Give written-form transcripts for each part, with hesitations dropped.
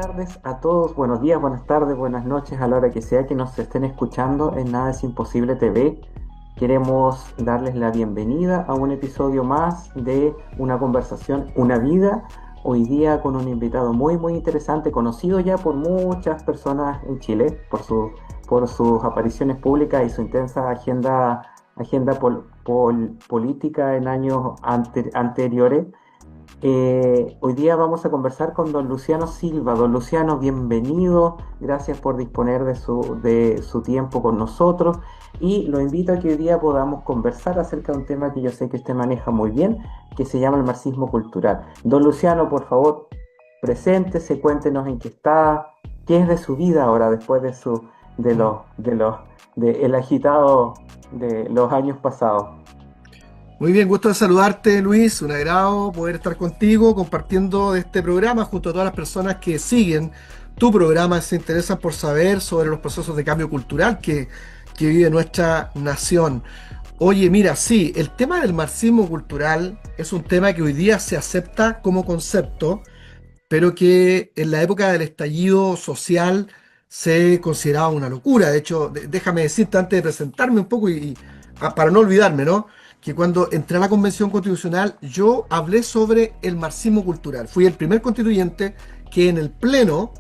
tardes a todos, buenos días, buenas tardes, buenas noches, a la hora que sea que nos estén escuchando en Nada es Imposible TV. Queremos darles la bienvenida a un episodio más de Una conversación, una vida. Hoy día con un invitado muy interesante, conocido ya por muchas personas en Chile, por sus apariciones públicas y su intensa agenda política en años anteriores. Hoy día vamos a conversar con don Luciano Silva. Don Luciano, bienvenido. Gracias por disponer de su tiempo con nosotros. Y lo invito a que hoy día podamos conversar acerca de un tema que yo sé que usted maneja muy bien, que se llama el marxismo cultural. Don Luciano, por favor, preséntese, cuéntenos en qué está, qué es de su vida ahora después de el agitado de los años pasados. Muy bien, gusto de saludarte, Luis. Un agrado poder estar contigo compartiendo este programa junto a todas las personas que siguen tu programa, se interesan por saber sobre los procesos de cambio cultural que vive nuestra nación. Oye, mira, sí, el tema del marxismo cultural es un tema que hoy día se acepta como concepto, pero que en la época del estallido social se consideraba una locura. De hecho, déjame decirte antes de presentarme un poco para no olvidarme, ¿no? Que cuando entré a la Convención Constitucional yo hablé sobre el marxismo cultural. Fui el primer constituyente que en el pleno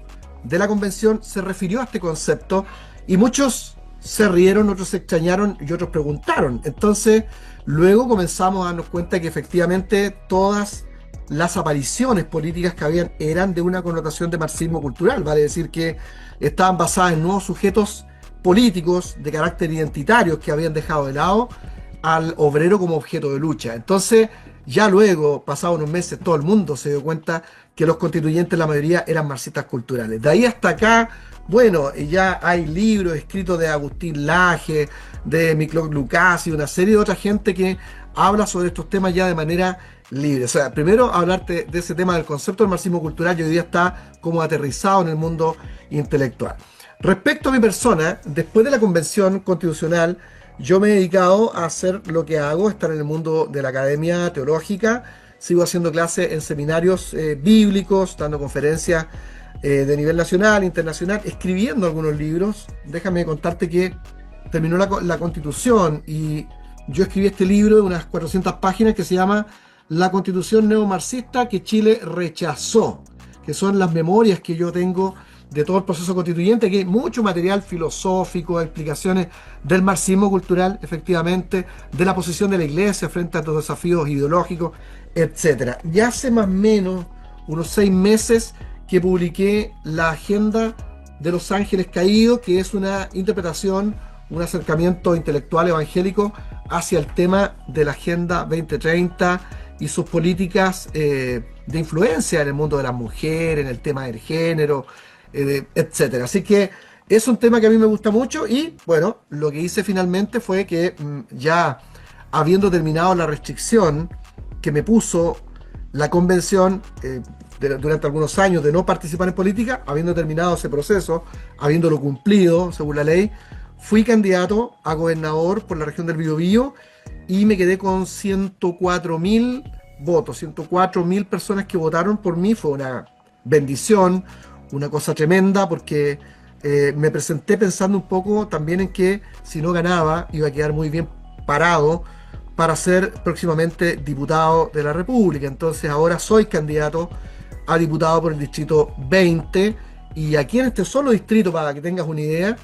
de la Convención se refirió a este concepto y muchos se rieron, otros se extrañaron y otros preguntaron. Entonces, luego comenzamos a darnos cuenta que efectivamente todas las apariciones políticas que habían eran de una connotación de marxismo cultural, vale decir que estaban basadas en nuevos sujetos políticos de carácter identitario que habían dejado de lado al obrero como objeto de lucha. Entonces, ya luego, pasados unos meses, todo el mundo se dio cuenta que los constituyentes, la mayoría, eran marxistas culturales. De ahí hasta acá, bueno, ya hay libros escritos de Agustín Laje, de Miklós Lukács y una serie de otra gente que habla sobre estos temas ya de manera libre. O sea, primero hablarte de ese tema del concepto del marxismo cultural, que hoy día está como aterrizado en el mundo intelectual. Respecto a mi persona, después de la Convención Constitucional, yo me he dedicado a hacer lo que hago, estar en el mundo de la academia teológica, sigo haciendo clases en seminarios bíblicos, dando conferencias de nivel nacional, internacional, escribiendo algunos libros. Déjame contarte que terminó la Constitución y yo escribí este libro de unas 400 páginas que se llama La Constitución Neomarxista que Chile rechazó, que son las memorias que yo tengo de todo el proceso constituyente, que hay mucho material filosófico, explicaciones del marxismo cultural, efectivamente, de la posición de la Iglesia frente a estos desafíos ideológicos, etcétera. Ya hace más o menos unos 6 meses que publiqué la Agenda de los Ángeles Caídos, que es una interpretación, un acercamiento intelectual evangélico hacia el tema de la Agenda 2030 y sus políticas de influencia en el mundo de las mujeres, en el tema del género, etcétera. Así que es un tema que a mí me gusta mucho y bueno, lo que hice finalmente fue que ya habiendo terminado la restricción que me puso la convención durante algunos años de no participar en política, habiendo terminado ese proceso, habiéndolo cumplido según la ley, fui candidato a gobernador por la región del Biobío y me quedé con 104.000 votos, 104.000 personas que votaron por mí. Fue una bendición, una cosa tremenda, porque me presenté pensando un poco también en que si no ganaba iba a quedar muy bien parado para ser próximamente diputado de la República. Entonces ahora soy candidato a diputado por el distrito 20 y aquí en este solo distrito, para que tengas una idea,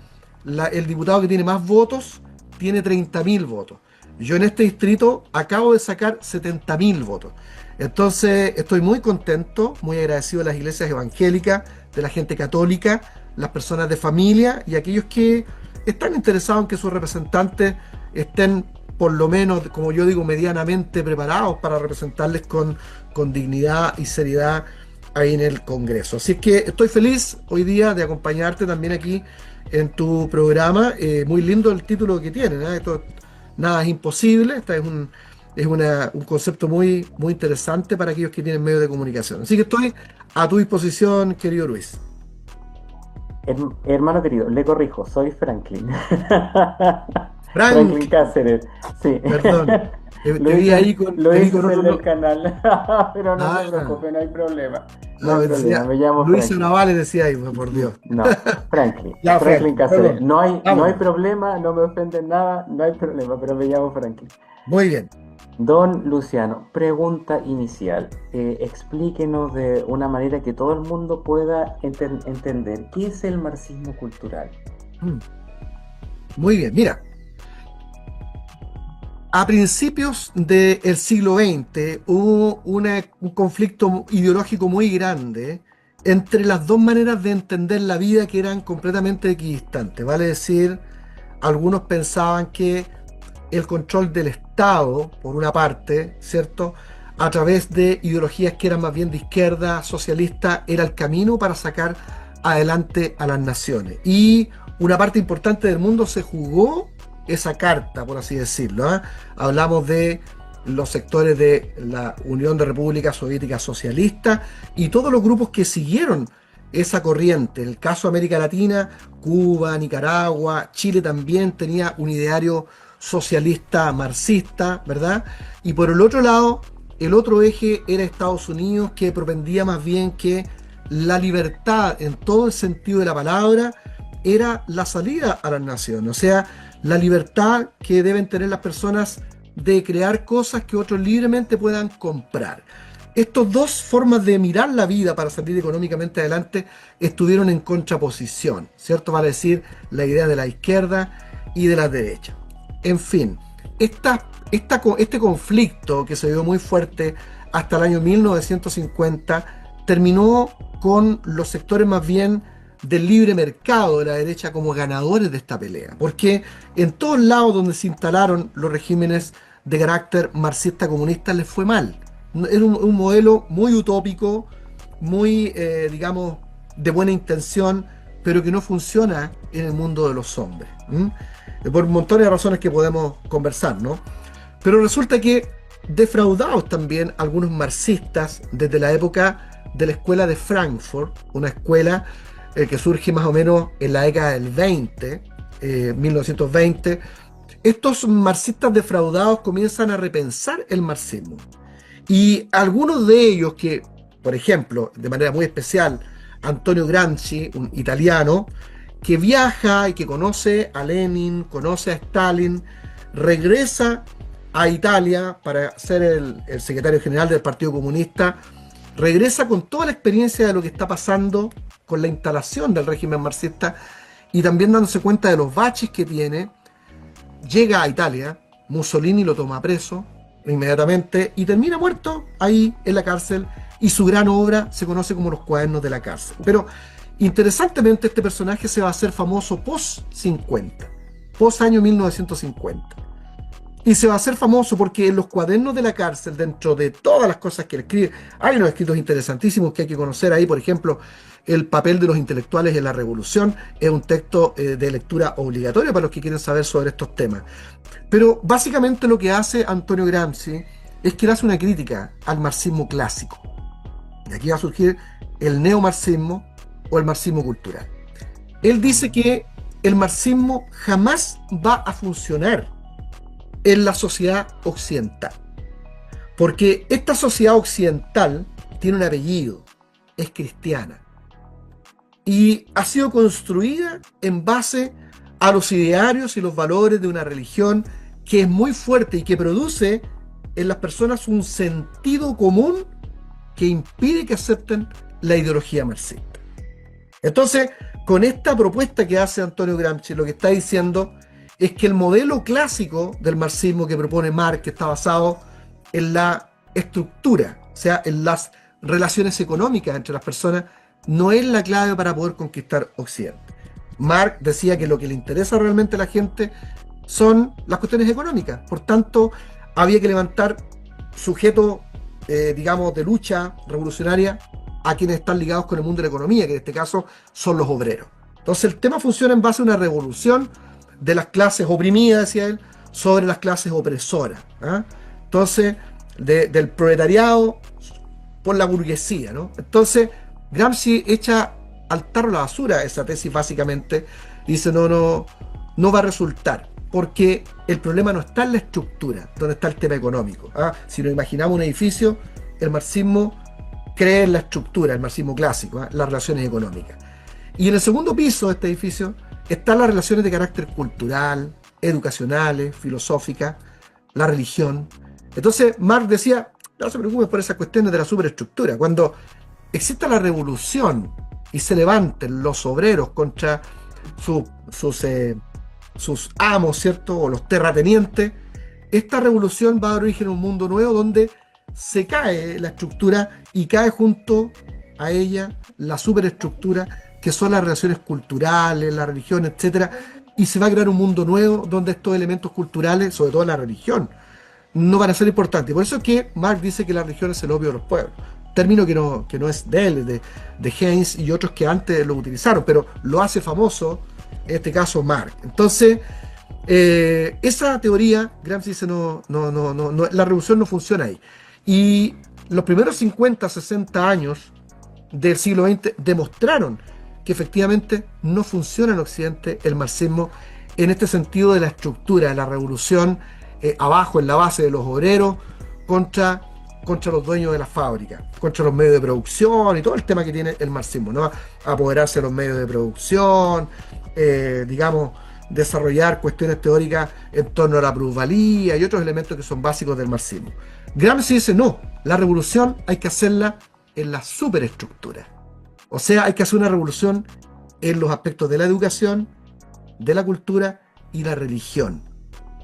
el diputado que tiene más votos tiene 30.000 votos. Yo en este distrito acabo de sacar 70.000 votos. Entonces estoy muy contento, muy agradecido de las iglesias evangélicas, de la gente católica, las personas de familia y aquellos que están interesados en que sus representantes estén, por lo menos, como yo digo, medianamente preparados para representarles con dignidad y seriedad ahí en el Congreso. Así que estoy feliz hoy día de acompañarte también aquí en tu programa. Muy lindo el título que tiene, ¿no? Esto, nada es imposible. Esta es un concepto muy interesante para aquellos que tienen medios de comunicación. Así que estoy a tu disposición, querido Luis. Hermano querido, le corrijo, soy Franklin. Franklin Frank, Cáceres, sí. perdón, Lo te vi hice, ahí lo te vi hice con en otro. el canal, pero no se Ah, preocupe, no hay problema. no No, hay me problema, decía, me llamo Luis Franklin. Navales decía ahí, por Dios. No, Franklin, Ya, Franklin Franklin, Cáceres. perdón. No hay Vámonos. problema, no me ofende nada, no hay problema, pero me llamo Franklin. Muy bien. Don Luciano, pregunta inicial. Explíquenos de una manera que todo el mundo pueda entender. ¿Qué es el marxismo cultural? Mm, Muy bien. Mira, a principios del siglo XX hubo un conflicto ideológico muy grande entre las dos maneras de entender la vida que eran completamente equidistantes. Vale decir, algunos pensaban que el control del Estado, por una parte, ¿cierto? A través de ideologías que eran más bien de izquierda, socialista, era el camino para sacar adelante a las naciones. Y una parte importante del mundo se jugó esa carta, por así decirlo. ¿Ah? Hablamos de los sectores de la Unión de Repúblicas Soviéticas Socialistas y todos los grupos que siguieron esa corriente. En el caso de América Latina, Cuba, Nicaragua, Chile también tenía un ideario socialista marxista, ¿verdad? Y por el otro lado, el otro eje era Estados Unidos, que propendía más bien que la libertad en todo el sentido de la palabra era la salida a las naciones, o sea, la libertad que deben tener las personas de crear cosas que otros libremente puedan comprar. Estas dos formas de mirar la vida para salir económicamente adelante estuvieron en contraposición, ¿cierto? Vale decir, la idea de la izquierda y de la derecha. En fin, este conflicto que se dio muy fuerte hasta el año 1950 terminó con los sectores más bien del libre mercado de la derecha como ganadores de esta pelea, porque en todos lados donde se instalaron los regímenes de carácter marxista-comunista les fue mal. Era un modelo muy utópico, muy, digamos, de buena intención, pero que no funciona en el mundo de los hombres. Por montones de razones que podemos conversar, ¿no? Pero resulta que defraudados también algunos marxistas desde la época de la escuela de Frankfurt, una escuela que surge más o menos en la década del 20, 1920, estos marxistas defraudados comienzan a repensar el marxismo. Y algunos de ellos que, por ejemplo, de manera muy especial, Antonio Gramsci, un italiano, que viaja y que conoce a Lenin, conoce a Stalin, regresa a Italia para ser el secretario general del Partido Comunista, regresa con toda la experiencia de lo que está pasando con la instalación del régimen marxista y también dándose cuenta de los baches que tiene, llega a Italia, Mussolini lo toma preso inmediatamente y termina muerto ahí en la cárcel y su gran obra se conoce como Los Cuadernos de la Cárcel. Pero interesantemente este personaje se va a hacer famoso post-50, post-año 1950. Y se va a hacer famoso porque en Los Cuadernos de la Cárcel, dentro de todas las cosas que él escribe, hay unos escritos interesantísimos que hay que conocer ahí. Por ejemplo, El papel de los intelectuales en la revolución es un texto de lectura obligatorio para los que quieren saber sobre estos temas. Pero básicamente lo que hace Antonio Gramsci es que él hace una crítica al marxismo clásico. Y aquí va a surgir el neomarxismo o el marxismo cultural. Él dice que el marxismo jamás va a funcionar en la sociedad occidental. Porque esta sociedad occidental tiene un apellido, es cristiana. Y ha sido construida en base a los idearios y los valores de una religión que es muy fuerte y que produce en las personas un sentido común que impide que acepten la ideología marxista. Entonces, con esta propuesta que hace Antonio Gramsci, lo que está diciendo es que el modelo clásico del marxismo que propone Marx, que está basado en la estructura, o sea, en las relaciones económicas entre las personas, no es la clave para poder conquistar Occidente. Marx decía que lo que le interesa realmente a la gente son las cuestiones económicas. Por tanto, había que levantar sujetos, digamos, de lucha revolucionaria a quienes están ligados con el mundo de la economía, que en este caso son los obreros. Entonces el tema funciona en base a una revolución de las clases oprimidas, decía él, sobre las clases opresoras. ¿Ah? Entonces, del proletariado por la burguesía, ¿no? Entonces, Gramsci echa al tarro la basura esa tesis básicamente, dice no va a resultar, porque el problema no está en la estructura, donde está el tema económico. ¿Ah? Si nos imaginamos un edificio, el marxismo cree en la estructura, el marxismo clásico, las relaciones económicas. Y en el segundo piso de este edificio están las relaciones de carácter cultural, educacionales, filosóficas, la religión. Entonces Marx decía, no se preocupen por esas cuestiones de la superestructura. Cuando exista la revolución y se levanten los obreros contra su, sus amos, ¿cierto? O los terratenientes, esta revolución va a dar origen a un mundo nuevo donde se cae la estructura y cae junto a ella la superestructura que son las relaciones culturales, la religión, etcétera, y se va a crear un mundo nuevo donde estos elementos culturales, sobre todo la religión, no van a ser importantes. Por eso es que Marx dice que la religión es el opio de los pueblos. Término que no es de él, de Heinz y otros que antes lo utilizaron, pero lo hace famoso, en este caso Marx. Entonces, esa teoría, Gramsci dice, la revolución no funciona ahí. Y los primeros 50, 60 años del siglo XX demostraron que efectivamente no funciona en Occidente el marxismo en este sentido de la estructura de la revolución, abajo en la base de los obreros contra los dueños de las fábricas, contra los medios de producción y todo el tema que tiene el marxismo, ¿no? Apoderarse de los medios de producción, digamos, desarrollar cuestiones teóricas en torno a la plusvalía y otros elementos que son básicos del marxismo. Gramsci dice, no, la revolución hay que hacerla en la superestructura. O sea, hay que hacer una revolución en los aspectos de la educación, de la cultura y la religión.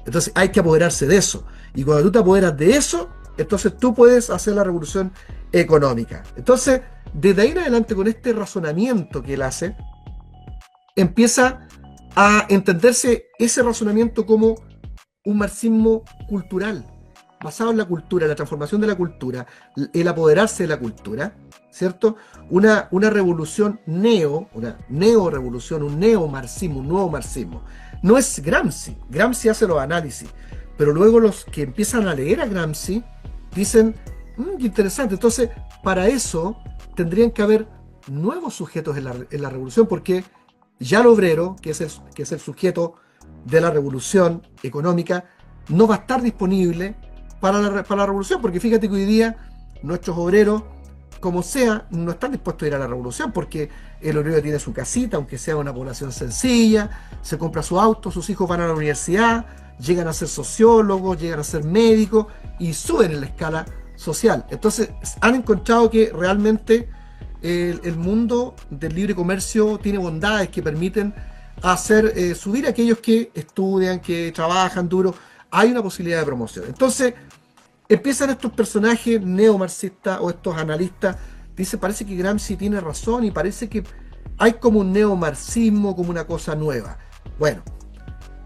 Entonces hay que apoderarse de eso. Y cuando tú te apoderas de eso, entonces tú puedes hacer la revolución económica. Entonces, desde ahí en adelante, con este razonamiento que él hace, empieza a entenderse ese razonamiento como un marxismo cultural, basado en la cultura, la transformación de la cultura, el apoderarse de la cultura, ¿cierto? Una revolución una neo-revolución, un neo-marxismo, un nuevo marxismo. No es Gramsci. Gramsci hace los análisis, pero luego los que empiezan a leer a Gramsci dicen, qué interesante. Entonces, para eso tendrían que haber nuevos sujetos en la revolución, porque ya el obrero, que es el sujeto de la revolución económica, no va a estar disponible para la revolución, porque fíjate que hoy día nuestros obreros, como sea, no están dispuestos a ir a la revolución, porque el obrero tiene su casita, aunque sea una población sencilla, se compra su auto, sus hijos van a la universidad, llegan a ser sociólogos, llegan a ser médicos y suben en la escala social. Entonces han encontrado que realmente el mundo del libre comercio tiene bondades que permiten hacer subir a aquellos que estudian, que trabajan duro. Hay una posibilidad de promoción. Entonces empiezan estos personajes neomarxistas o estos analistas, dice, parece que Gramsci tiene razón y parece que hay como un neomarxismo, como una cosa nueva. Bueno,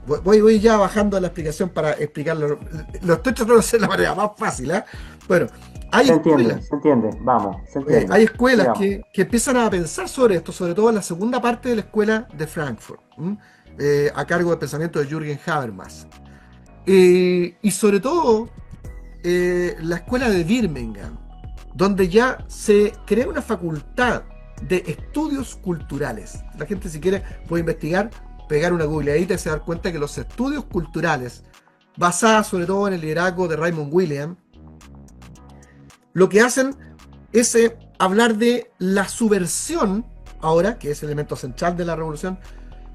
voy ya bajando la explicación para explicarlo. Lo estoy tratando de hacer de la manera más fácil, ¿eh? Bueno, hay escuelas. Se entiende, vamos, se entiende. Hay escuelas Digamos. que empiezan a pensar sobre esto, sobre todo en la segunda parte de la escuela de Frankfurt, a cargo del pensamiento de Jürgen Habermas. Y sobre todo la escuela de Birmingham, donde ya se crea una facultad de estudios culturales. La gente, si quiere, puede investigar, pegar una googleadita y se dar cuenta que los estudios culturales, basados sobre todo en el liderazgo de Raymond Williams, lo que hacen es hablar de la subversión, ahora, que es el elemento central de la revolución,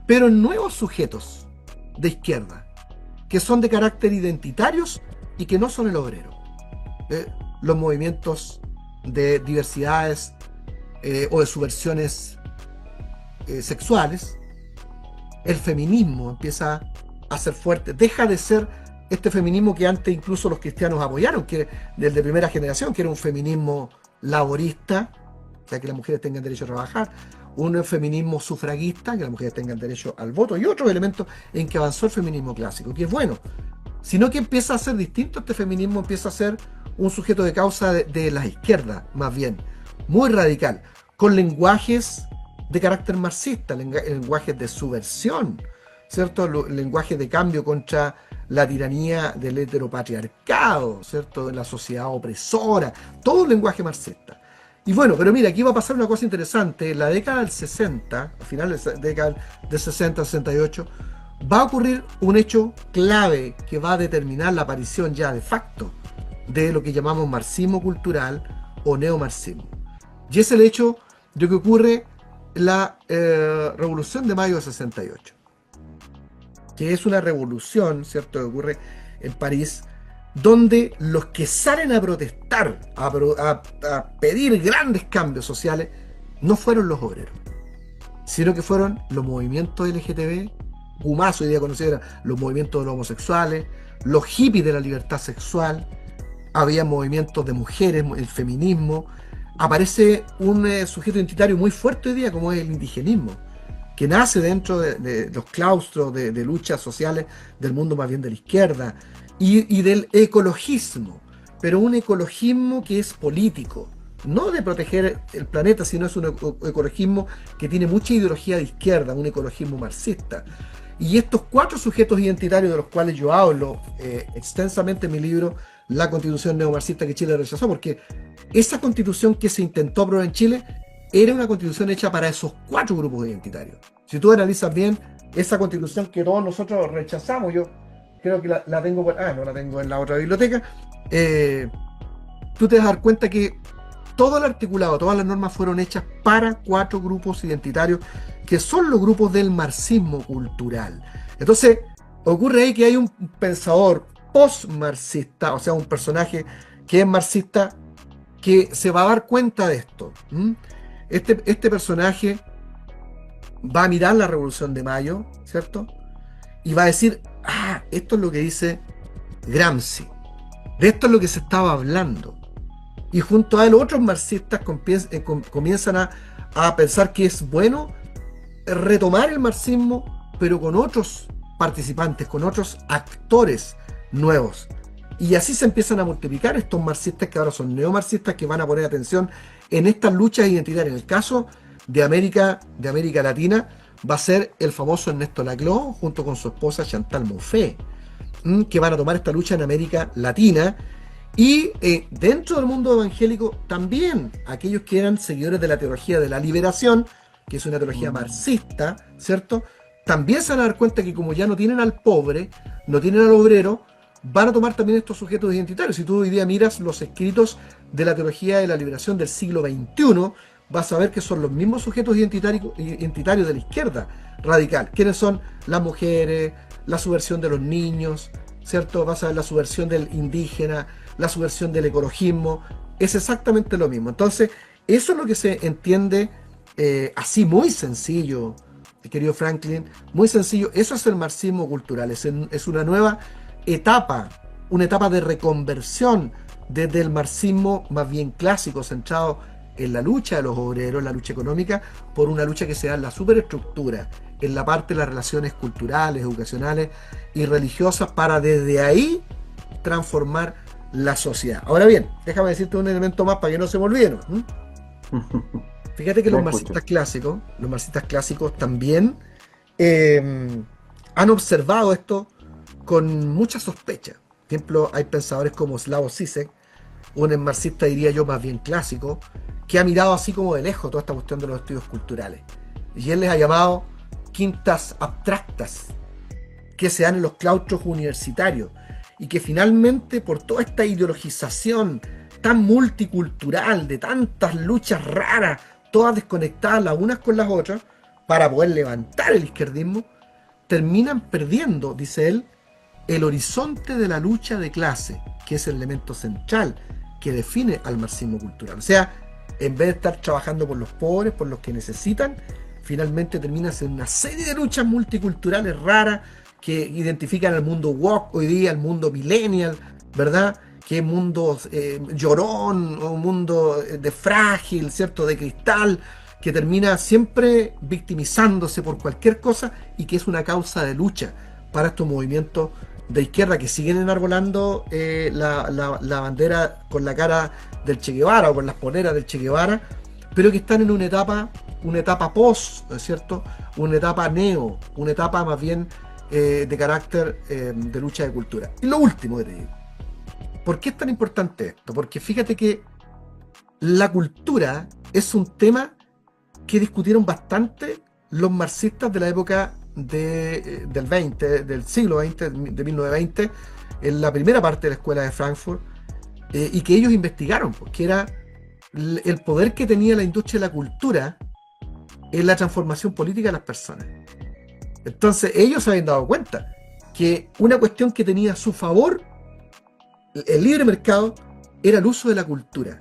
pero en nuevos sujetos de izquierda, que son de carácter identitarios y que no son el obrero. Los movimientos de diversidades o de subversiones sexuales, el feminismo empieza a ser fuerte, deja de ser este feminismo que antes incluso los cristianos apoyaron, que del de primera generación, que era un feminismo laborista, o sea, que las mujeres tengan derecho a trabajar, un feminismo sufragista, que las mujeres tengan derecho al voto, y otros elementos en que avanzó el feminismo clásico, que es bueno, sino que empieza a ser distinto. Este feminismo empieza a ser un sujeto de causa de la izquierda, más bien, muy radical, con lenguajes de carácter marxista, lenguajes de subversión, ¿cierto? Lenguajes de cambio contra la tiranía del heteropatriarcado, ¿cierto? De la sociedad opresora, todo un lenguaje marxista. Y bueno, pero mira, aquí va a pasar una cosa interesante. En la década del 60, a finales de la década del 60, 68, va a ocurrir un hecho clave que va a determinar la aparición ya de facto de lo que llamamos marxismo cultural o neomarxismo. Y es el hecho de que ocurre la Revolución de Mayo de 68, que es una revolución, ¿cierto?, que ocurre en París, donde los que salen a protestar, a pedir grandes cambios sociales, no fueron los obreros, sino que fueron los movimientos LGTB, más hoy día conocidos eran los movimientos de los homosexuales, los hippies de la libertad sexual, había movimientos de mujeres, el feminismo. Aparece un sujeto identitario muy fuerte hoy día, como es el indigenismo, que nace dentro de los claustros de luchas sociales del mundo más bien de la izquierda, y del ecologismo, pero un ecologismo que es político, no de proteger el planeta, sino es un ecologismo que tiene mucha ideología de izquierda, un ecologismo marxista. Y estos cuatro sujetos identitarios de los cuales yo hablo extensamente en mi libro, La Constitución Neomarxista que Chile rechazó, porque esa constitución que se intentó aprobar en Chile era una constitución hecha para esos cuatro grupos identitarios. Si tú analizas bien, esa constitución que todos nosotros rechazamos, yo creo que la tengo no la tengo en la otra biblioteca, tú te vas a dar cuenta que todo el articulado, todas las normas fueron hechas para cuatro grupos identitarios, que son los grupos del marxismo cultural. Entonces, ocurre ahí que hay un pensador post-marxista, o sea, un personaje que es marxista, que se va a dar cuenta de esto. Este personaje va a mirar la Revolución de Mayo, ¿cierto? Y va a decir, esto es lo que dice Gramsci, de esto es lo que se estaba hablando. Y junto a él otros marxistas comienzan a pensar que es bueno retomar el marxismo, pero con otros participantes, con otros actores nuevos. Y así se empiezan a multiplicar estos marxistas que ahora son neomarxistas, que van a poner atención en estas luchas identitarias. En el caso de América Latina, va a ser el famoso Ernesto Laclau junto con su esposa Chantal Mouffe, que van a tomar esta lucha en América Latina. Y dentro del mundo evangélico también aquellos que eran seguidores de la teología de la liberación, que es una teología marxista, ¿cierto? También se van a dar cuenta que como ya no tienen al pobre, no tienen al obrero, van a tomar también estos sujetos identitarios. Si tú hoy día miras los escritos de la teología de la liberación del siglo XXI, vas a ver que son los mismos sujetos identitarios de la izquierda radical. ¿Quiénes son? Las mujeres, la subversión de los niños, ¿cierto? Vas a ver la subversión del indígena, la subversión del ecologismo. Es exactamente lo mismo. Entonces, eso es lo que se entiende así muy sencillo, querido Franklin, muy sencillo. Eso es el marxismo cultural. Es una nueva etapa, una etapa de reconversión desde el marxismo más bien clásico, centrado en la lucha de los obreros, la lucha económica, por una lucha que se da en la superestructura, en la parte de las relaciones culturales, educacionales y religiosas, para desde ahí transformar la sociedad. Ahora bien, déjame decirte un elemento más para que no se me olviden. Fíjate que los marxistas clásicos también han observado esto con mucha sospecha. Por ejemplo, hay pensadores como Slavoj Žižek, un marxista, diría yo, más bien clásico, que ha mirado así como de lejos toda esta cuestión de los estudios culturales. Y él les ha llamado quintas abstractas, que se dan en los claustros universitarios, y que finalmente, por toda esta ideologización tan multicultural, de tantas luchas raras, todas desconectadas las unas con las otras, para poder levantar el izquierdismo, terminan perdiendo, dice él, el horizonte de la lucha de clase, que es el elemento central que define al marxismo cultural. O sea, en vez de estar trabajando por los pobres, por los que necesitan, finalmente termina siendo una serie de luchas multiculturales raras que identifican al mundo woke hoy día, al mundo millennial, ¿verdad? Que es mundo llorón, o un mundo de frágil, ¿cierto? De cristal, que termina siempre victimizándose por cualquier cosa y que es una causa de lucha para estos movimientos de izquierda que siguen enarbolando la bandera con la cara del Che Guevara o con las poleras del Che Guevara, pero que están en una etapa post, ¿cierto? Una etapa neo, una etapa más bien de carácter de lucha de cultura. Y lo último que te digo, ¿por qué es tan importante esto? Porque fíjate que la cultura es un tema que discutieron bastante los marxistas de la época del siglo XX, de 1920, en la primera parte de la escuela de Frankfurt, y que ellos investigaron, porque era el poder que tenía la industria de la cultura en la transformación política de las personas. Entonces ellos se habían dado cuenta que una cuestión que tenía a su favor el libre mercado era el uso de la cultura,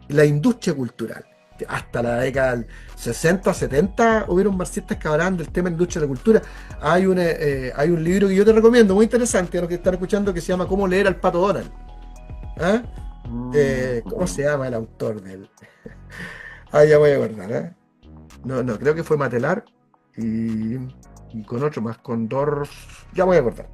la industria cultural. Hasta la década del 60, 70 hubieron marxistas que hablaban del tema de la industria de la cultura. Hay un libro que yo te recomiendo, muy interesante, a los que están escuchando, que se llama Cómo leer al Pato Donald. ¿Ah? ¿Cómo se llama el autor del? Ya voy a acordar, ¿eh? No, creo que fue Matelar y con otro más, con Dorf. Ya voy a acordar.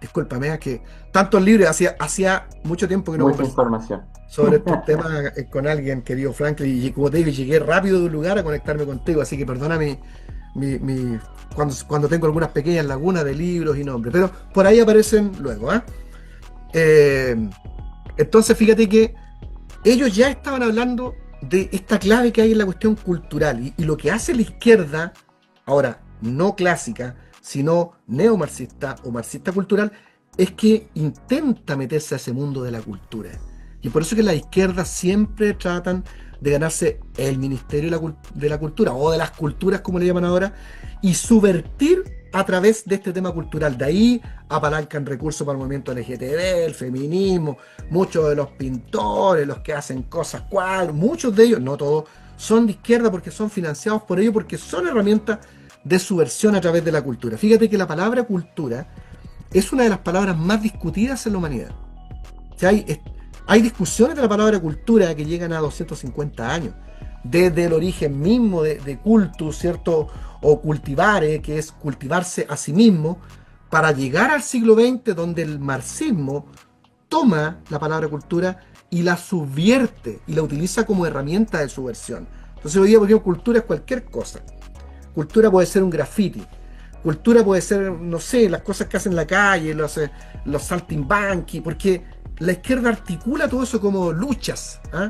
Discúlpame, es que tantos libros, hacía mucho tiempo que no Mucha conversaba información. sobre estos temas con alguien, querido Franklin, y como te digo, llegué rápido de un lugar a conectarme contigo, así que perdona cuando tengo algunas pequeñas lagunas de libros y nombres, pero por ahí aparecen luego, ¿eh? Entonces fíjate que ellos ya estaban hablando de esta clave que hay en la cuestión cultural, y lo que hace la izquierda, ahora no clásica, sino neomarxista o marxista cultural, es que intenta meterse a ese mundo de la cultura. Y por eso que las izquierdas siempre tratan de ganarse el Ministerio de la Cultura, o de las culturas, como le llaman ahora, y subvertir a través de este tema cultural. De ahí apalancan recursos para el movimiento LGTB, el feminismo, muchos de los pintores, los que hacen cosas cuadros, muchos de ellos, no todos, son de izquierda porque son financiados por ello, porque son herramientas de subversión a través de la cultura. Fíjate que la palabra cultura es una de las palabras más discutidas en la humanidad. O sea, hay discusiones de la palabra cultura que llegan a 250 años, desde el origen mismo de cultus, ¿cierto? O cultivare, que es cultivarse a sí mismo, para llegar al siglo XX, donde el marxismo toma la palabra cultura y la subvierte y la utiliza como herramienta de subversión. Entonces hoy día, por ejemplo, cultura es cualquier cosa. Cultura puede ser un graffiti. Cultura puede ser, no sé, las cosas que hacen en la calle, los saltimbanqui, porque la izquierda articula todo eso como luchas, ¿eh?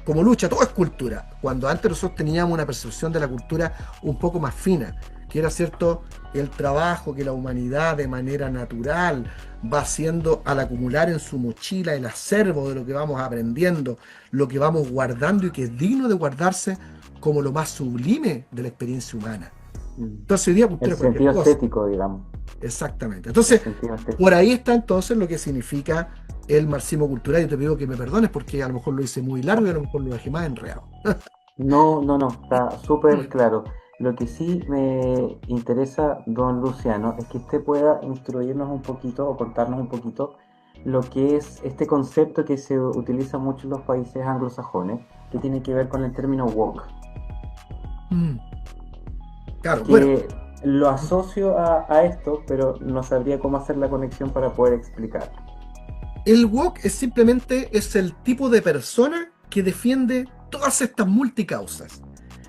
Como lucha, todo es cultura. Cuando antes nosotros teníamos una percepción de la cultura un poco más fina, que era cierto el trabajo que la humanidad de manera natural va haciendo al acumular en su mochila el acervo de lo que vamos aprendiendo, lo que vamos guardando y que es digno de guardarse como lo más sublime de la experiencia humana. Entonces hoy día cultura El es cualquier sentido cosa. estético, digamos. Exactamente. El Entonces, sentido estético. por ahí está entonces lo que significa el marxismo cultural. Yo te pido que me perdones porque a lo mejor lo hice muy largo y a lo mejor lo dejé más enredado. No, está súper claro. Lo que sí me interesa, don Luciano, es que usted pueda instruirnos un poquito o contarnos un poquito lo que es este concepto que se utiliza mucho en los países anglosajones, que tiene que ver con el término woke, Mm, claro, bueno, que lo asocio a esto, pero no sabría cómo hacer la conexión para poder explicarlo. el woke es el tipo de persona que defiende todas estas multicausas.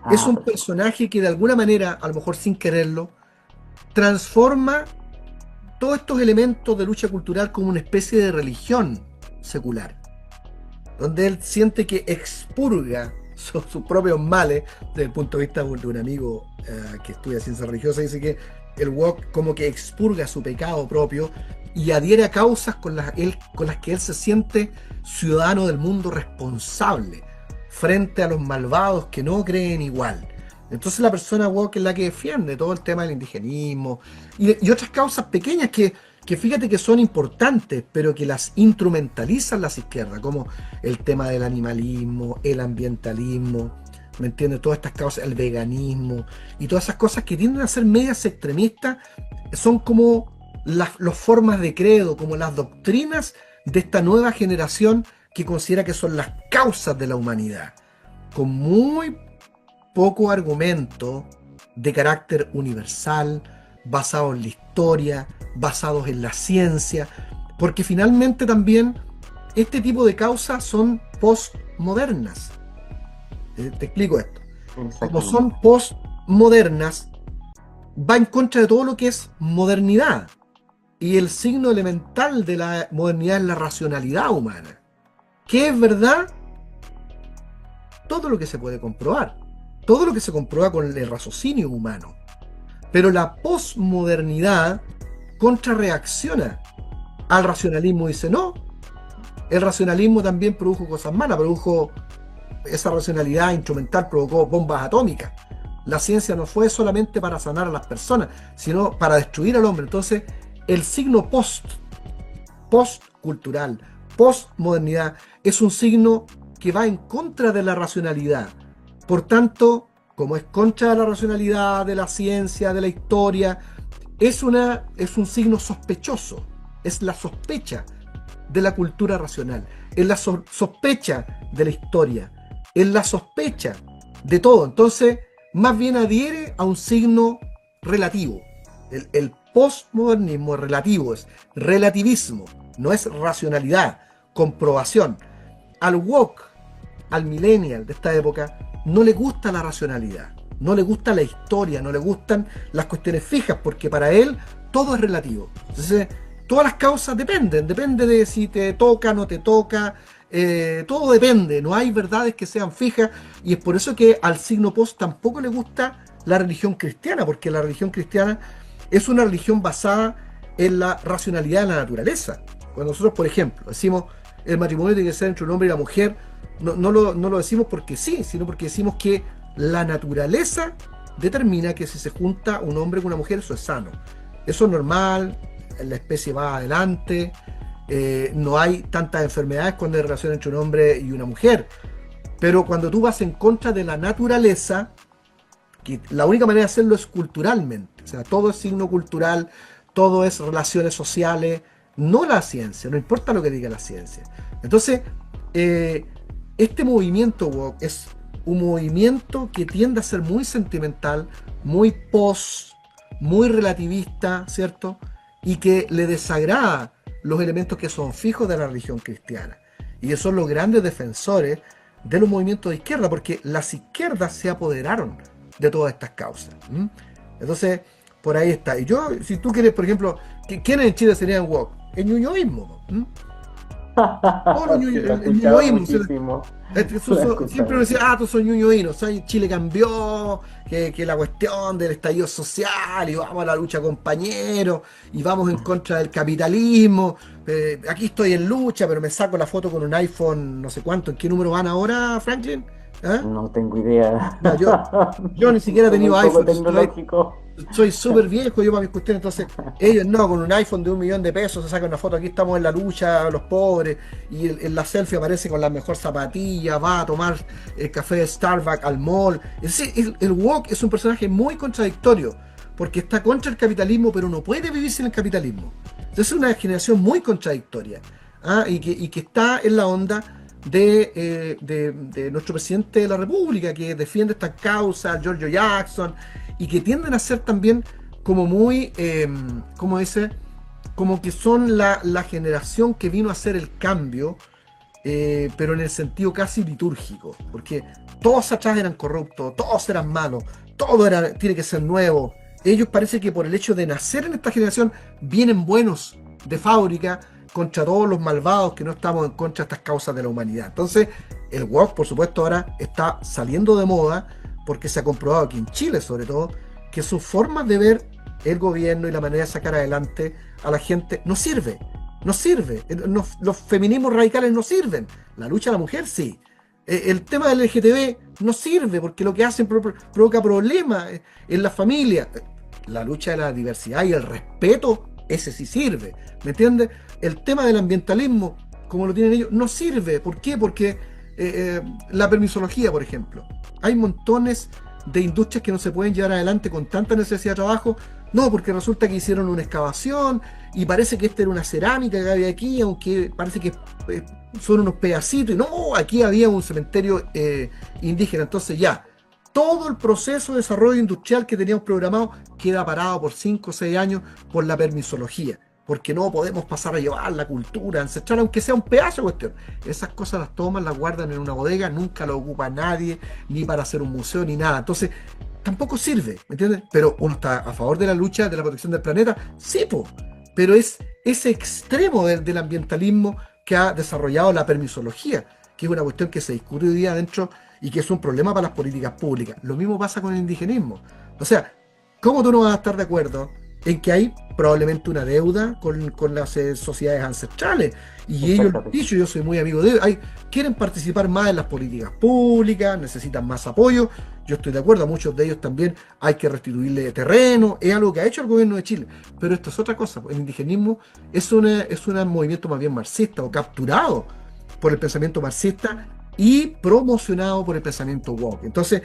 Es Ah, un perfecto. personaje que de alguna manera, a lo mejor sin quererlo, transforma todos estos elementos de lucha cultural como una especie de religión secular, donde él siente que expurga sus propios males. Desde el punto de vista de un amigo que estudia ciencia religiosa, dice que el woke como que expurga su pecado propio y adhiere a causas con las que él se siente ciudadano del mundo responsable frente a los malvados que no creen igual. Entonces la persona woke es la que defiende todo el tema del indigenismo y otras causas pequeñas que fíjate que son importantes, pero que las instrumentalizan las izquierdas, como el tema del animalismo, el ambientalismo, ¿me entiendes? Todas estas causas, el veganismo y todas esas cosas que tienden a ser medias extremistas, son como las formas de credo, como las doctrinas de esta nueva generación que considera que son las causas de la humanidad, con muy poco argumento de carácter universal, basado en la historia, basados en la ciencia, porque finalmente también este tipo de causas son postmodernas. Te explico esto. Como Exactamente. son postmodernas, va en contra de todo lo que es modernidad. Y el signo elemental de la modernidad es la racionalidad humana. ¿Qué es verdad? Todo lo que se puede comprobar. Todo lo que se comprueba con el raciocinio humano. Pero la posmodernidad contrarreacciona al racionalismo. Dice, no, el racionalismo también produjo cosas malas, produjo esa racionalidad instrumental provocó bombas atómicas. La ciencia no fue solamente para sanar a las personas, sino para destruir al hombre. Entonces, el signo post-cultural, post-modernidad, es un signo que va en contra de la racionalidad. Por tanto, como es contra de la racionalidad, de la ciencia, de la historia, es un signo sospechoso. Es la sospecha de la cultura racional. Es la sospecha de la historia. Es la sospecha de todo. Entonces, más bien adhiere a un signo relativo. El postmodernismo es relativo, es relativismo, no es racionalidad, comprobación. Al woke, al millennial de esta época, no le gusta la racionalidad, no le gusta la historia, no le gustan las cuestiones fijas, porque para él todo es relativo. Entonces, todas las causas depende de si te toca, no te toca, todo depende, no hay verdades que sean fijas, y es por eso que al signo post tampoco le gusta la religión cristiana, porque la religión cristiana es una religión basada en la racionalidad de la naturaleza. Cuando nosotros, por ejemplo, decimos el matrimonio tiene que ser entre un hombre y una mujer, no lo decimos porque sí, sino porque decimos que la naturaleza determina que si se junta un hombre con una mujer, eso es sano. Eso es normal, la especie va adelante, no hay tantas enfermedades cuando hay relación entre un hombre y una mujer. Pero cuando tú vas en contra de la naturaleza, que la única manera de hacerlo es culturalmente, o sea, todo es signo cultural, todo es relaciones sociales, no la ciencia, no importa lo que diga la ciencia. Entonces, este movimiento woke es un movimiento que tiende a ser muy sentimental, muy post, muy relativista, ¿cierto? Y que le desagrada los elementos que son fijos de la religión cristiana. Y que son los grandes defensores de los movimientos de izquierda, porque las izquierdas se apoderaron de todas estas causas. Entonces, por ahí está. Y yo, si tú quieres, por ejemplo, ¿quiénes en Chile serían woke? El ñuñoísmo. Todos Sí, lo he el escuchado ñuñoísmo. muchísimo. Lo he Siempre escuchado uno decía, muchísimo. tú sos ñuñoíno, Chile cambió, que la cuestión del estallido social, y vamos a la lucha compañeros, y vamos en contra del capitalismo. Aquí estoy en lucha, pero me saco la foto con un iPhone, no sé cuánto. ¿En qué número van ahora, Franklin? ¿Ah? No tengo idea. No, yo ni siquiera he Soy muy tenido poco iPhone, tecnológico. soy súper viejo yo para mis cuestiones, entonces ellos no, con un iPhone de 1 millón de pesos se sacan una foto, aquí estamos en la lucha, los pobres, y en la selfie aparece con la mejor zapatilla, va a tomar el café de Starbucks al mall. Es decir, el woke es un personaje muy contradictorio, porque está contra el capitalismo, pero no puede vivir sin el capitalismo. Entonces es una generación muy contradictoria, y que está en la onda de nuestro presidente de la República, que defiende estas causas, Giorgio Jackson, y que tienden a ser también como muy, ¿cómo dice? Como que son la generación que vino a hacer el cambio, pero en el sentido casi litúrgico, porque todos atrás eran corruptos, todos eran malos, tiene que ser nuevo. Ellos parece que por el hecho de nacer en esta generación vienen buenos de fábrica contra todos los malvados que no estamos en contra de estas causas de la humanidad. Entonces, el woke, por supuesto, ahora está saliendo de moda porque se ha comprobado aquí en Chile, sobre todo, que sus formas de ver el gobierno y la manera de sacar adelante a la gente no sirve. No sirve. Los feminismos radicales no sirven. La lucha de la mujer sí. El tema del LGTB no sirve porque lo que hacen provoca problemas en la familia. La lucha de la diversidad y el respeto, ese sí sirve. ¿Me entiendes? El tema del ambientalismo, como lo tienen ellos, no sirve. ¿Por qué? Porque la permisología, por ejemplo. Hay montones de industrias que no se pueden llevar adelante con tanta necesidad de trabajo. No, porque resulta que hicieron una excavación y parece que esta era una cerámica que había aquí, aunque parece que son unos pedacitos. Y no, aquí había un cementerio indígena. Entonces ya, todo el proceso de desarrollo industrial que teníamos programado queda parado por 5 o 6 años por la permisología. Porque no podemos pasar a llevar la cultura ancestral, aunque sea un pedazo de cuestión. Esas cosas las toman, las guardan en una bodega, nunca lo ocupa nadie, ni para hacer un museo, ni nada. Entonces, tampoco sirve, ¿me entiendes? Pero uno está a favor de la lucha, de la protección del planeta, sí, pero es ese extremo del ambientalismo que ha desarrollado la permisología, que es una cuestión que se discute hoy día adentro y que es un problema para las políticas públicas. Lo mismo pasa con el indigenismo. O sea, ¿cómo tú no vas a estar de acuerdo en que hay probablemente una deuda con las sociedades ancestrales. Y ellos lo han Exactamente. dicho, yo soy muy amigo de ellos, quieren participar más en las políticas públicas, necesitan más apoyo. Yo estoy de acuerdo, a muchos de ellos también hay que restituirle terreno, es algo que ha hecho el gobierno de Chile. Pero esto es otra cosa, el indigenismo es un movimiento más bien marxista o capturado por el pensamiento marxista y promocionado por el pensamiento woke. Entonces,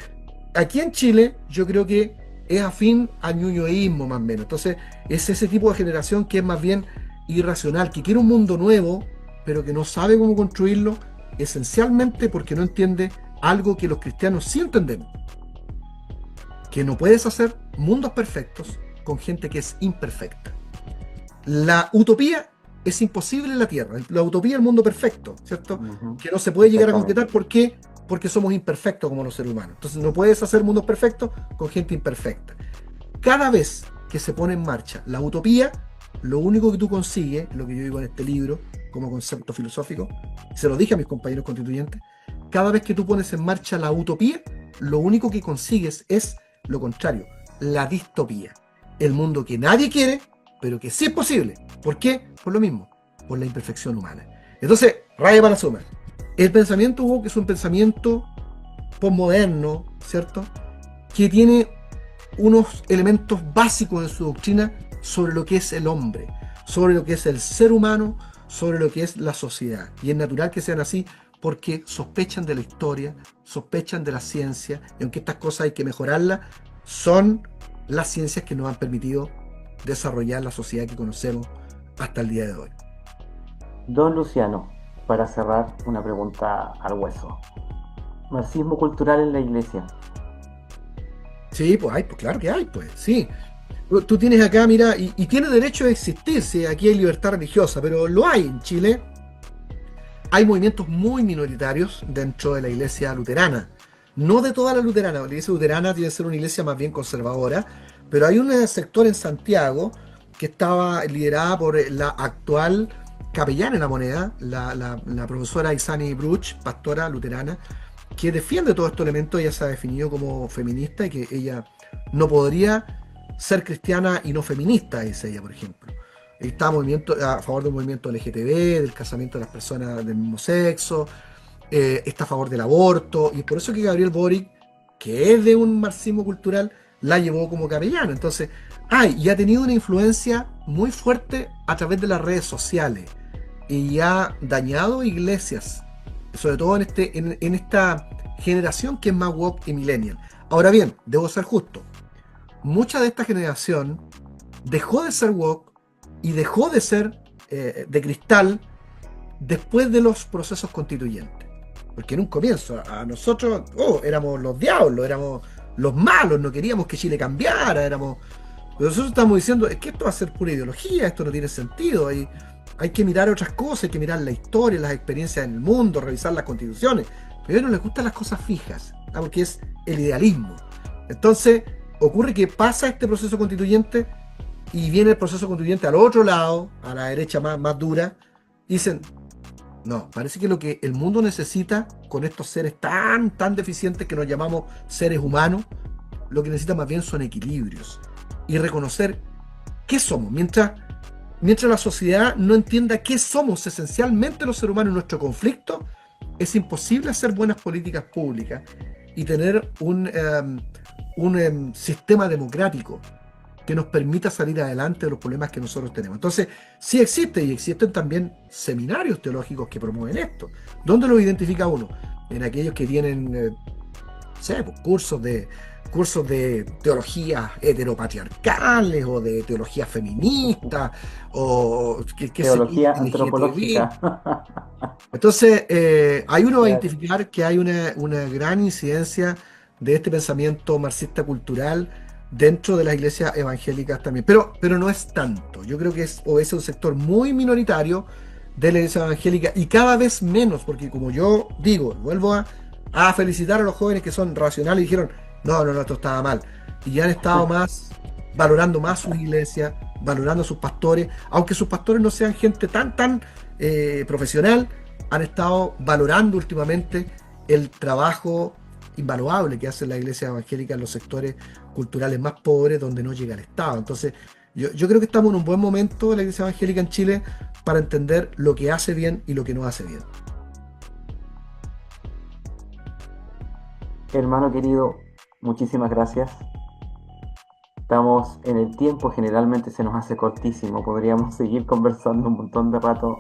aquí en Chile yo creo que es afín al ñuñoísmo más o menos. Entonces, es ese tipo de generación que es más bien irracional, que quiere un mundo nuevo, pero que no sabe cómo construirlo, esencialmente porque no entiende algo que los cristianos sí entendemos, que no puedes hacer mundos perfectos con gente que es imperfecta. La utopía es imposible en la Tierra. La utopía es el mundo perfecto, ¿cierto? Ujú. Que no se puede llegar a concretar. Exactamente. ¿Por qué? Porque somos imperfectos como los seres humanos. Entonces no puedes hacer mundos perfectos con gente imperfecta. Cada vez que se pone en marcha la utopía, lo único que tú consigues, lo que yo digo en este libro como concepto filosófico, se lo dije a mis compañeros constituyentes, cada vez que tú pones en marcha la utopía, lo único que consigues es lo contrario, la distopía. El mundo que nadie quiere, pero que sí es posible. ¿Por qué? Por lo mismo, por la imperfección humana. Entonces, raya para sumar. El pensamiento woke es un pensamiento postmoderno, ¿cierto? Que tiene unos elementos básicos de su doctrina sobre lo que es el hombre, sobre lo que es el ser humano, sobre lo que es la sociedad. Y es natural que sean así porque sospechan de la historia, sospechan de la ciencia, y aunque estas cosas hay que mejorarlas, son las ciencias que nos han permitido desarrollar la sociedad que conocemos hasta el día de hoy. Don Luciano, para cerrar, una pregunta al hueso. Marxismo cultural en la iglesia. Sí, pues hay, pues claro que hay, pues, sí. Tú tienes acá, mira, y tiene derecho a existir, sí, aquí hay libertad religiosa, pero lo hay en Chile. Hay movimientos muy minoritarios dentro de la iglesia luterana. No de toda la luterana, la iglesia luterana tiene que ser una iglesia más bien conservadora, pero hay un sector en Santiago que estaba liderada por la actual capellana en la moneda, la profesora Isani Bruch, pastora luterana, que defiende todos estos elementos. Ella se ha definido como feminista y que ella no podría ser cristiana y no feminista, dice ella, por ejemplo. Está a favor del movimiento LGTB, del casamiento de las personas del mismo sexo, está a favor del aborto, y es por eso que Gabriel Boric, que es de un marxismo cultural, la llevó como capellana. Entonces, y ha tenido una influencia muy fuerte a través de las redes sociales y ha dañado iglesias, sobre todo en esta generación que es más woke y millennial. Ahora bien, debo ser justo, mucha de esta generación dejó de ser woke y dejó de ser de cristal después de los procesos constituyentes. Porque en un comienzo a nosotros éramos los diablos, éramos los malos, no queríamos que Chile cambiara, éramos... Pero nosotros estamos diciendo, es que esto va a ser pura ideología, esto no tiene sentido, hay que mirar otras cosas, hay que mirar la historia, las experiencias en el mundo, revisar las constituciones. Pero a ellos no les gustan las cosas fijas, porque es el idealismo. Entonces, ocurre que pasa este proceso constituyente y viene el proceso constituyente al otro lado, a la derecha más dura, y dicen, no, parece que lo que el mundo necesita con estos seres tan deficientes que nos llamamos seres humanos, lo que necesita más bien son equilibrios y reconocer qué somos. Mientras la sociedad no entienda qué somos esencialmente los seres humanos en nuestro conflicto, es imposible hacer buenas políticas públicas y tener un sistema democrático que nos permita salir adelante de los problemas que nosotros tenemos. Entonces, sí existe y existen también seminarios teológicos que promueven esto. ¿Dónde lo identifica uno? En aquellos que tienen, sé, pues, cursos de teologías heteropatriarcales o de teología feminista o qué sé yo, Teología LGTB. antropológica. Entonces, ahí uno va a Claro. identificar que hay una gran incidencia de este pensamiento marxista cultural dentro de las iglesias evangélicas también. Pero no es tanto. Yo creo que es un sector muy minoritario de la iglesia evangélica y cada vez menos, porque como yo digo, vuelvo a felicitar a los jóvenes que son racionales y dijeron, no, esto estaba mal. Y han estado valorando más sus iglesias, valorando a sus pastores, aunque sus pastores no sean gente tan profesional, han estado valorando últimamente el trabajo invaluable que hace la iglesia evangélica en los sectores culturales más pobres donde no llega el Estado. Entonces, Yo creo que estamos en un buen momento en la Iglesia Evangélica en Chile para entender lo que hace bien y lo que no hace bien. Hermano querido, muchísimas gracias. Estamos en el tiempo, generalmente se nos hace cortísimo, podríamos seguir conversando un montón de rato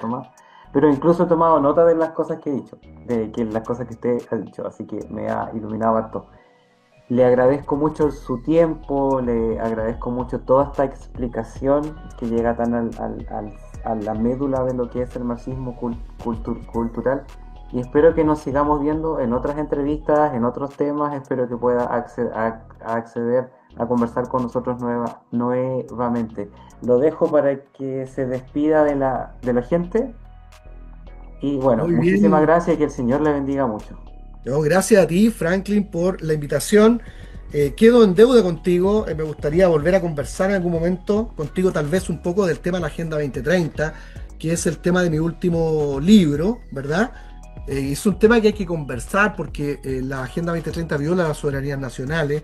más, pero incluso he tomado nota de las cosas que he dicho, de que las cosas que usted ha dicho, así que me ha iluminado harto. Le agradezco mucho su tiempo, le agradezco mucho toda esta explicación que llega tan a la médula de lo que es el marxismo cultural, y espero que nos sigamos viendo en otras entrevistas, en otros temas, espero que pueda acceder a conversar con nosotros nuevamente. Lo dejo para que se despida de la gente y bueno, Muy muchísimas bien. gracias y que el Señor le bendiga mucho. No, gracias a ti, Franklin, por la invitación. Quedo en deuda contigo. Me gustaría volver a conversar en algún momento contigo, tal vez un poco del tema de la Agenda 2030, que es el tema de mi último libro, ¿verdad? Es un tema que hay que conversar porque la Agenda 2030 viola las soberanías nacionales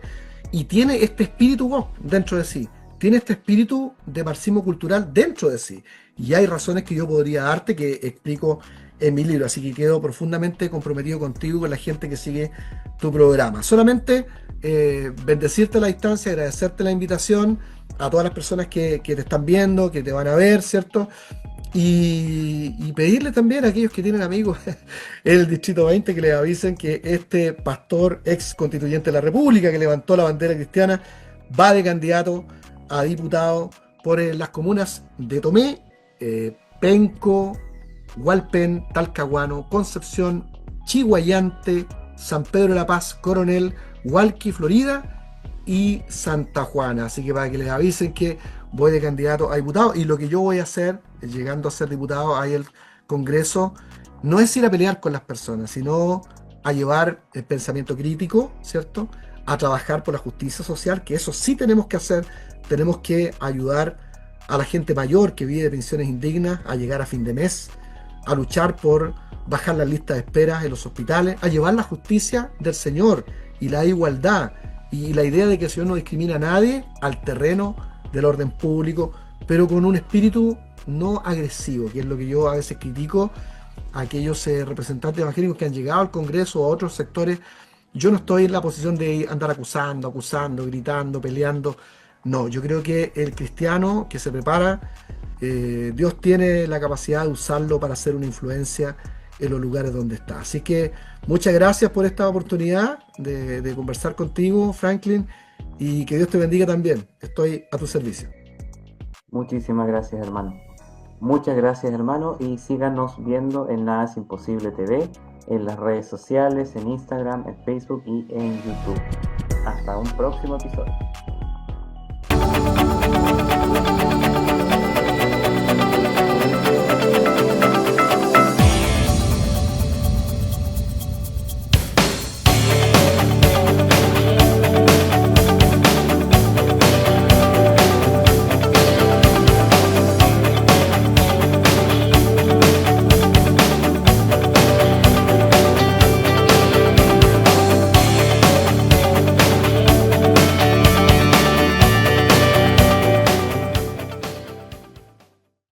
y tiene este espíritu woke dentro de sí. Tiene este espíritu de marxismo cultural dentro de sí. Y hay razones que yo podría darte que explico en mi libro. Así que quedo profundamente comprometido contigo y con la gente que sigue tu programa. Solamente bendecirte a la distancia, agradecerte la invitación a todas las personas que te están viendo, que te van a ver, ¿cierto? Y pedirle también a aquellos que tienen amigos en el Distrito 20 que les avisen que este pastor ex constituyente de la República que levantó la bandera cristiana va de candidato a diputado por las comunas de Tomé, Penco, Hualpén, Talcahuano, Concepción, Chiguayante, San Pedro de la Paz, Coronel, Hualqui, Florida y Santa Juana. Así que para que les avisen que voy de candidato a diputado y lo que yo voy a hacer, llegando a ser diputado ahí el Congreso, no es ir a pelear con las personas, sino a llevar el pensamiento crítico, ¿cierto? A trabajar por la justicia social, que eso sí tenemos que hacer, tenemos que ayudar a la gente mayor que vive de pensiones indignas a llegar a fin de mes, a luchar por bajar las listas de espera en los hospitales, a llevar la justicia del Señor y la igualdad y la idea de que el Señor no discrimina a nadie al terreno del orden público, pero con un espíritu no agresivo, que es lo que yo a veces critico a aquellos representantes evangélicos que han llegado al Congreso o a otros sectores. Yo no estoy en la posición de andar acusando, gritando, peleando. No, yo creo que el cristiano que se prepara, Dios tiene la capacidad de usarlo para hacer una influencia en los lugares donde está. Así que muchas gracias por esta oportunidad de conversar contigo, Franklin, y que Dios te bendiga también. Estoy a tu servicio. Muchísimas gracias, hermano. Muchas gracias, hermano, y síganos viendo en Nada es Imposible TV, en las redes sociales, en Instagram, en Facebook y en YouTube. Hasta un próximo episodio.